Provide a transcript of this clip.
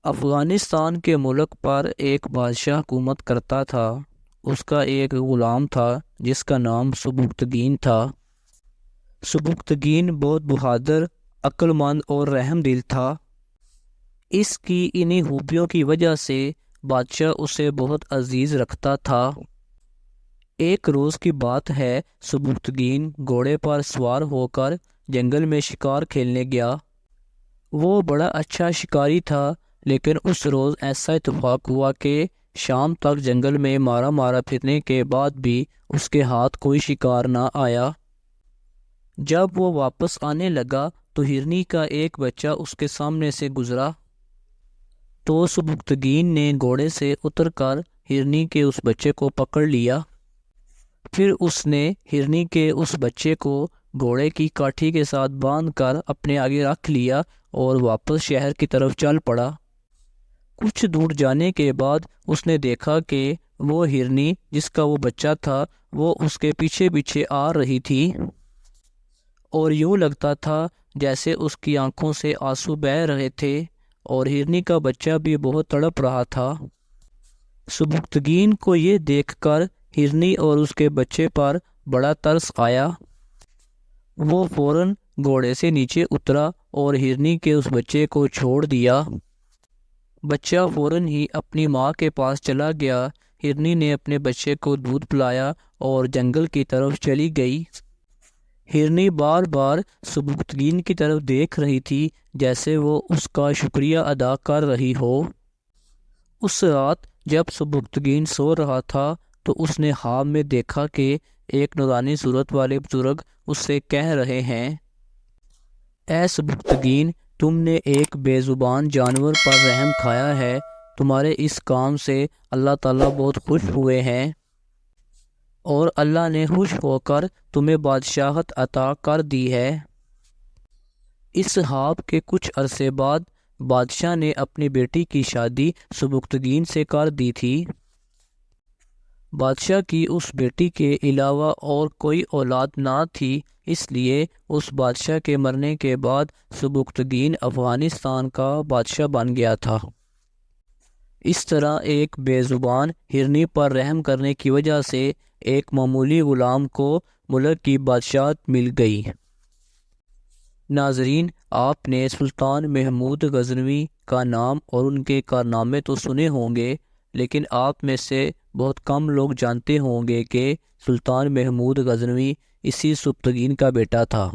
افغانستان کے ملک پر ایک بادشاہ حکومت کرتا تھا۔ اس کا ایک غلام تھا جس کا نام سبکتگین تھا۔ سبکتگین بہت بہادر، عقل مند اور رحم دل تھا۔ اس کی انہی خوبیوں کی وجہ سے بادشاہ اسے بہت عزیز رکھتا تھا۔ ایک روز کی بات ہے، سبکتگین گھوڑے پر سوار ہو کر جنگل میں شکار کھیلنے گیا۔ وہ بڑا اچھا شکاری تھا، لیکن اس روز ایسا اتفاق ہوا کہ شام تک جنگل میں مارا مارا پھرنے کے بعد بھی اس کے ہاتھ کوئی شکار نہ آیا۔ جب وہ واپس آنے لگا تو ہرنی کا ایک بچہ اس کے سامنے سے گزرا۔ تو سبکتگین نے گھوڑے سے اتر کر ہرنی کے اس بچے کو پکڑ لیا۔ پھر اس نے ہرنی کے اس بچے کو گھوڑے کی کاٹھی کے ساتھ باندھ کر اپنے آگے رکھ لیا اور واپس شہر کی طرف چل پڑا۔ کچھ دور جانے کے بعد اس نے دیکھا کہ وہ ہرنی جس کا وہ بچہ تھا وہ اس کے پیچھے پیچھے آ رہی تھی، اور یوں لگتا تھا جیسے اس کی آنکھوں سے آنسو بہہ رہے تھے، اور ہرنی کا بچہ بھی بہت تڑپ رہا تھا۔ سبکتگین کو یہ دیکھ کر ہرنی اور اس کے بچے پر بڑا ترس آیا۔ وہ فوراً گھوڑے سے نیچے اترا اور ہرنی کے اس بچے کو چھوڑ دیا۔ بچہ فوراً ہی اپنی ماں کے پاس چلا گیا۔ ہرنی نے اپنے بچے کو دودھ پلایا اور جنگل کی طرف چلی گئی۔ ہرنی بار بار سبکتگین کی طرف دیکھ رہی تھی جیسے وہ اس کا شکریہ ادا کر رہی ہو۔ اس رات جب سبکتگین سو رہا تھا تو اس نے خواب میں دیکھا کہ ایک نورانی صورت والے بزرگ اس سے کہہ رہے ہیں، اے سبکتگین، تم نے ایک بے زبان جانور پر رحم کھایا ہے۔ تمہارے اس کام سے اللہ تعالیٰ بہت خوش ہوئے ہیں، اور اللہ نے خوش ہو کر تمہیں بادشاہت عطا کر دی ہے۔ اس خواب کے کچھ عرصے بعد بادشاہ نے اپنی بیٹی کی شادی سبکتگین سے کر دی تھی۔ بادشاہ کی اس بیٹی کے علاوہ اور کوئی اولاد نہ تھی، اس لیے اس بادشاہ کے مرنے کے بعد سبکتگین افغانستان کا بادشاہ بن گیا تھا۔ اس طرح ایک بے زبان ہرنی پر رحم کرنے کی وجہ سے ایک معمولی غلام کو ملک کی بادشاہت مل گئی۔ ناظرین، آپ نے سلطان محمود غزنوی کا نام اور ان کے کارنامے تو سنے ہوں گے، لیکن آپ میں سے بہت کم لوگ جانتے ہوں گے کہ سلطان محمود غزنوی اسی سبکتگین کا بیٹا تھا۔